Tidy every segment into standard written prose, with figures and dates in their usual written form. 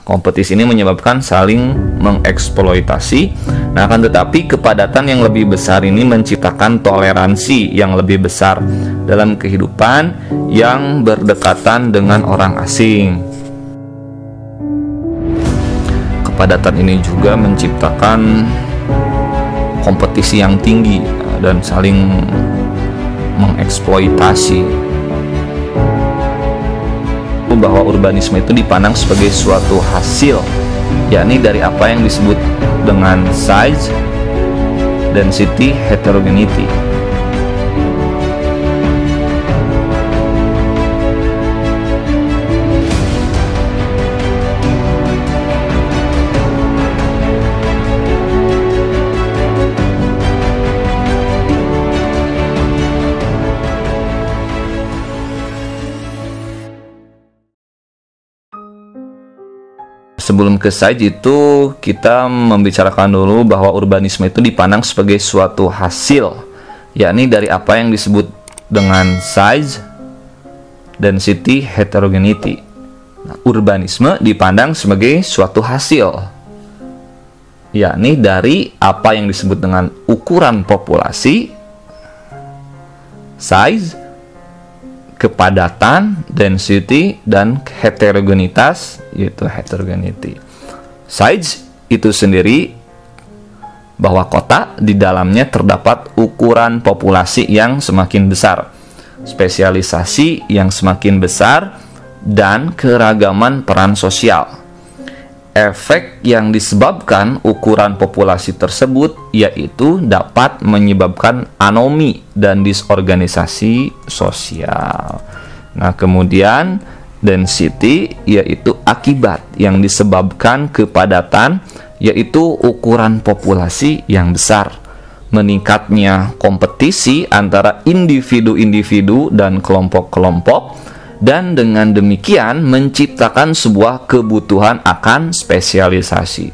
Kompetisi ini menyebabkan saling mengeksploitasi. Nah, akan tetapi kepadatan yang lebih besar ini menciptakan toleransi yang lebih besar dalam kehidupan yang berdekatan dengan orang asing. Kepadatan ini juga menciptakan kompetisi yang tinggi dan saling mengeksploitasi. Bahwa urbanisme itu dipandang sebagai suatu hasil, yakni dari apa yang disebut dengan size, density, heterogeneity. Sebelum ke size itu, kita membicarakan dulu bahwa urbanisme itu dipandang sebagai suatu hasil, yakni dari apa yang disebut dengan size, density, heterogeneity. Nah, urbanisme dipandang sebagai suatu hasil, yakni dari apa yang disebut dengan ukuran populasi, size, kepadatan, density, dan heterogenitas, yaitu heterogeneity. Size itu sendiri bahwa kota di dalamnya terdapat ukuran populasi yang semakin besar, spesialisasi yang semakin besar, dan keragaman peran sosial. Efek yang disebabkan ukuran populasi tersebut yaitu dapat menyebabkan anomi dan disorganisasi sosial. Nah, kemudian density yaitu akibat yang disebabkan kepadatan, yaitu ukuran populasi yang besar. Meningkatnya kompetisi antara individu-individu dan kelompok-kelompok, dan dengan demikian menciptakan sebuah kebutuhan akan spesialisasi.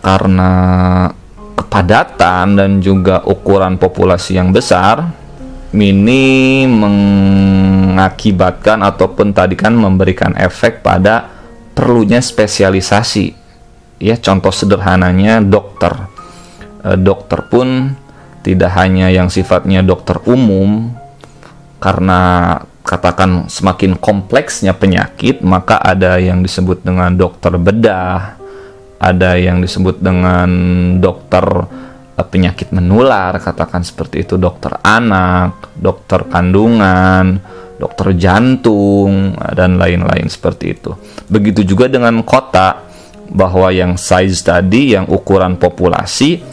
Karena kepadatan dan juga ukuran populasi yang besar, ini mengakibatkan ataupun tadi kan memberikan efek pada perlunya spesialisasi. Ya, contoh sederhananya dokter. Dokter pun tidak hanya yang sifatnya dokter umum, karena katakan semakin kompleksnya penyakit, maka ada yang disebut dengan dokter bedah, ada yang disebut dengan dokter penyakit menular, katakan seperti itu, dokter anak, dokter kandungan, dokter jantung, dan lain-lain seperti itu. Begitu juga dengan kota, bahwa yang size tadi, yang ukuran populasi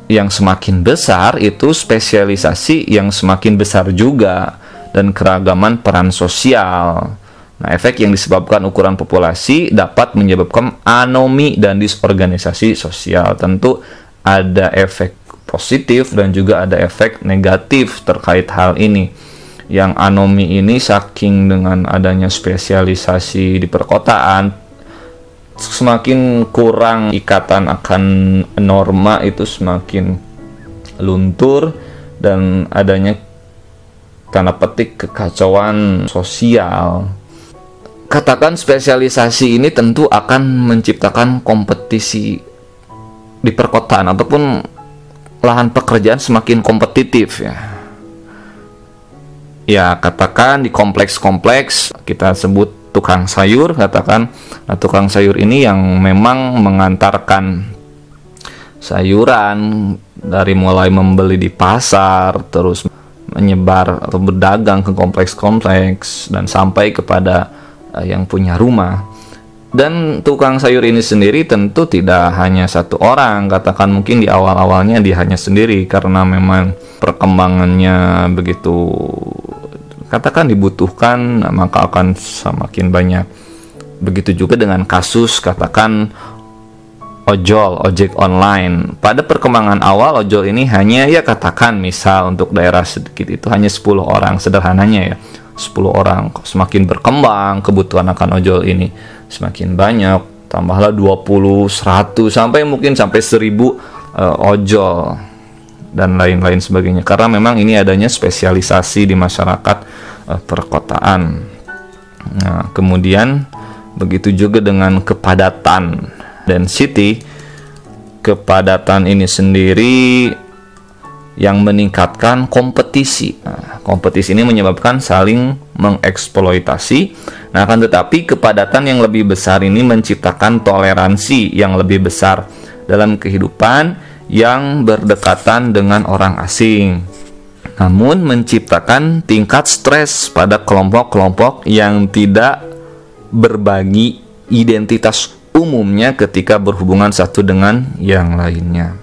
yang semakin besar, itu spesialisasi yang semakin besar juga, dan keragaman peran sosial. Nah, efek yang disebabkan ukuran populasi dapat menyebabkan anomi dan disorganisasi sosial. Tentu ada efek positif dan juga ada efek negatif terkait hal ini. Yang anomi ini saking dengan adanya spesialisasi di perkotaan, semakin kurang ikatan akan norma, itu semakin luntur, dan adanya tanda petik kekacauan sosial. Katakan spesialisasi ini tentu akan menciptakan kompetisi di perkotaan ataupun lahan pekerjaan semakin kompetitif ya. Ya, katakan di kompleks-kompleks kita sebut tukang sayur, katakan. Nah, tukang sayur ini yang memang mengantarkan sayuran dari mulai membeli di pasar, terus menyebar atau berdagang ke kompleks-kompleks dan sampai kepada yang punya rumah. Dan tukang sayur ini sendiri tentu tidak hanya satu orang, katakan mungkin di awal-awalnya dia hanya sendiri karena memang perkembangannya begitu, katakan dibutuhkan, maka akan semakin banyak. Begitu juga dengan kasus katakan ojek online. Pada perkembangan awal ojol ini hanya, ya katakan misal untuk daerah sedikit itu hanya 10 orang, sederhananya ya, 10 orang. Semakin berkembang kebutuhan akan ojol ini semakin banyak, tambahlah 20, 100, sampai mungkin sampai 1000 ojol dan lain-lain sebagainya, karena memang ini adanya spesialisasi di masyarakat perkotaan. Nah, kemudian Begitu juga dengan kepadatan, density. Kepadatan ini sendiri yang meningkatkan kompetisi. Nah, kompetisi ini menyebabkan saling mengeksploitasi. Nah, akan tetapi kepadatan yang lebih besar ini menciptakan toleransi yang lebih besar dalam kehidupan yang berdekatan dengan orang asing. Namun menciptakan tingkat stres pada kelompok-kelompok yang tidak berbagi identitas umumnya ketika berhubungan satu dengan yang lainnya.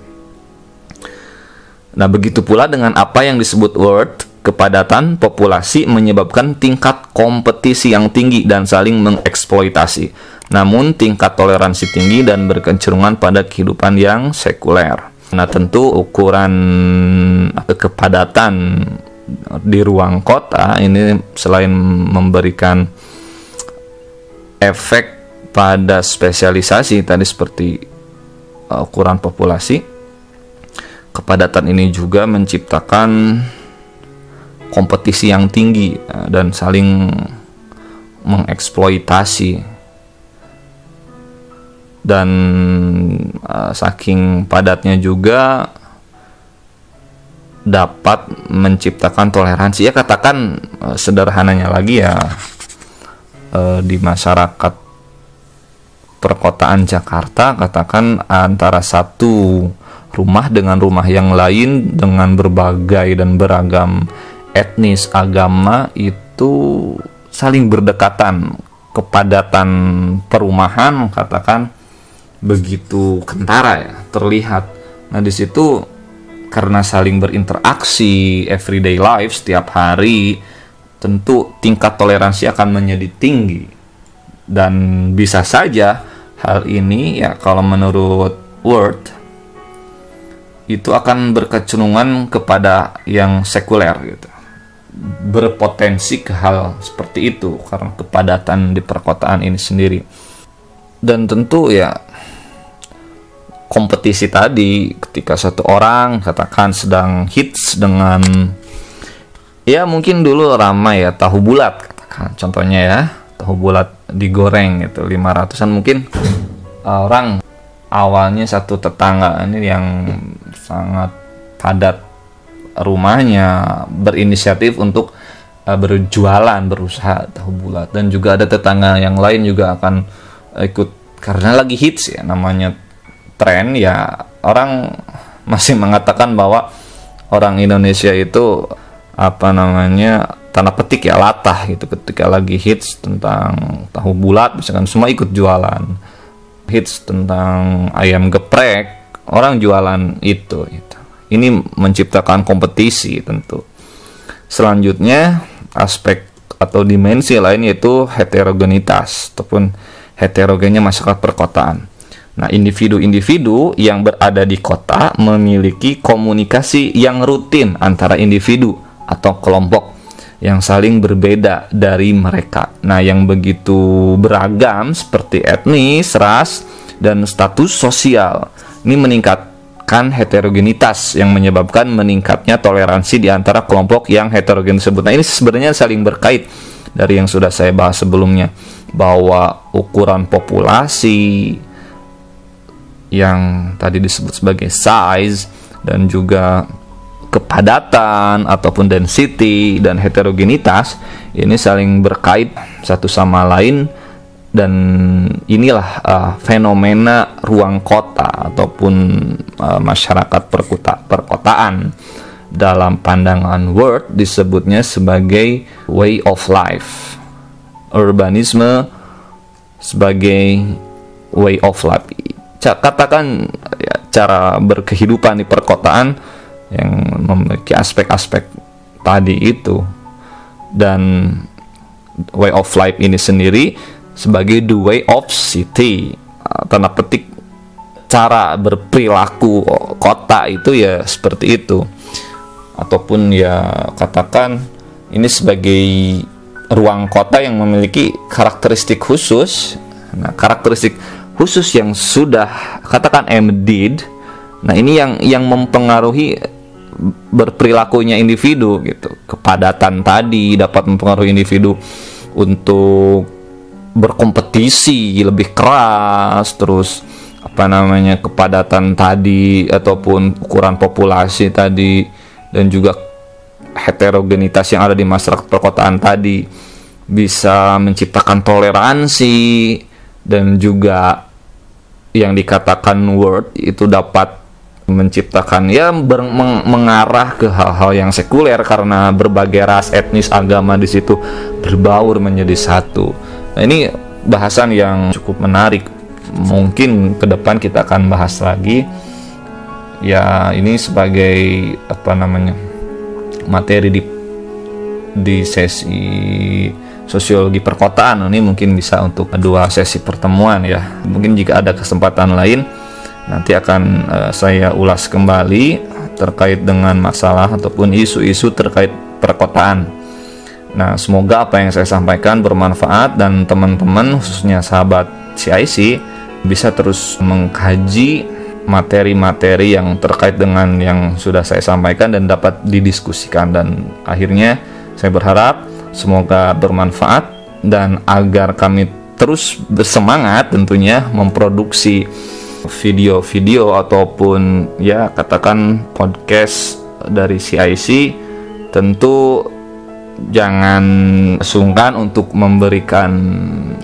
Nah, begitu pula dengan apa yang disebut world, kepadatan populasi menyebabkan tingkat kompetisi yang tinggi dan saling mengeksploitasi. Namun tingkat toleransi tinggi dan berkecenderungan pada kehidupan yang sekuler. Nah, tentu ukuran kepadatan di ruang kota ini selain memberikan efek pada spesialisasi tadi seperti ukuran populasi, kepadatan ini juga menciptakan kompetisi yang tinggi dan saling mengeksploitasi. Dan saking padatnya juga dapat menciptakan toleransi. Ya, katakan sederhananya lagi ya, di masyarakat perkotaan Jakarta, katakan antara satu rumah dengan rumah yang lain dengan berbagai dan beragam etnis, agama itu saling berdekatan. Kepadatan perumahan katakan begitu kentara ya, terlihat. Nah, di situ karena saling berinteraksi everyday life setiap hari, tentu tingkat toleransi akan menjadi tinggi. Dan bisa saja hal ini ya, kalau menurut Word, itu akan berkecenderungan kepada yang sekuler gitu, berpotensi ke hal seperti itu karena kepadatan di perkotaan ini sendiri. Dan tentu ya, kompetisi tadi, ketika satu orang katakan sedang hits dengan, ya mungkin dulu ramai ya tahu bulat katakan, contohnya ya tahu bulat digoreng itu 500-an, mungkin orang awalnya satu tetangga ini yang sangat padat rumahnya berinisiatif untuk berjualan, berusaha tahu bulat, dan juga ada tetangga yang lain juga akan ikut karena lagi hits ya, namanya tren ya. Orang masih mengatakan bahwa orang Indonesia itu tanda petik ya latah gitu, ketika lagi hits tentang tahu bulat misalkan semua ikut jualan, hits tentang ayam geprek orang jualan itu. Ini menciptakan kompetisi tentu. Selanjutnya aspek atau dimensi lain yaitu heterogenitas ataupun heterogennya masyarakat perkotaan. Nah, individu-individu yang berada di kota memiliki komunikasi yang rutin antara individu atau kelompok yang saling berbeda dari mereka. Nah, yang begitu beragam seperti etnis, ras, dan status sosial. Ini meningkatkan heterogenitas yang menyebabkan meningkatnya toleransi di antara kelompok yang heterogen tersebut. Nah, ini sebenarnya saling berkait dari yang sudah saya bahas sebelumnya, bahwa ukuran populasi yang tadi disebut sebagai size dan juga kepadatan ataupun density dan heterogenitas ini saling berkait satu sama lain. Dan inilah fenomena ruang kota ataupun masyarakat perkotaan. Dalam pandangan Word disebutnya sebagai way of life, urbanisme sebagai way of life. Katakan ya, cara berkehidupan di perkotaan yang memiliki aspek-aspek tadi itu. Dan way of life ini sendiri sebagai the way of city, tanda petik cara berperilaku kota itu ya seperti itu. Ataupun ya katakan ini sebagai ruang kota yang memiliki karakteristik khusus. Nah, karakteristik khusus yang sudah katakan embedded. Nah, ini yang mempengaruhi berperilakunya individu gitu. Kepadatan tadi dapat mempengaruhi individu untuk berkompetisi lebih keras, terus kepadatan tadi ataupun ukuran populasi tadi, dan juga heterogenitas yang ada di masyarakat perkotaan tadi bisa menciptakan toleransi, dan juga yang dikatakan word itu dapat menciptakan mengarah ke hal-hal yang sekuler karena berbagai ras, etnis, agama di situ berbaur menjadi satu. Nah, ini bahasan yang cukup menarik. Mungkin ke depan kita akan bahas lagi. Ya, ini sebagai materi di sesi sosiologi perkotaan. Ini mungkin bisa untuk 2 sesi pertemuan ya. Mungkin jika ada kesempatan lain nanti akan saya ulas kembali terkait dengan masalah ataupun isu-isu terkait perkotaan. Nah, semoga apa yang saya sampaikan bermanfaat dan teman-teman, khususnya sahabat CIC, bisa terus mengkaji materi-materi yang terkait dengan yang sudah saya sampaikan dan dapat didiskusikan. Dan akhirnya saya berharap semoga bermanfaat dan agar kami terus bersemangat tentunya memproduksi video-video ataupun ya katakan podcast dari CIC. Tentu jangan sungkan untuk memberikan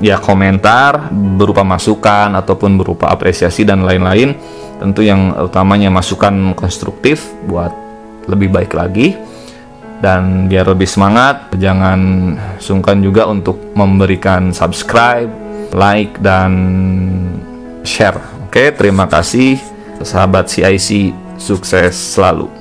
ya komentar berupa masukan ataupun berupa apresiasi dan lain-lain. Tentu yang utamanya masukan konstruktif buat lebih baik lagi dan biar lebih semangat. Jangan sungkan juga untuk memberikan subscribe, like, dan share. Oke, terima kasih sahabat CIC, sukses selalu.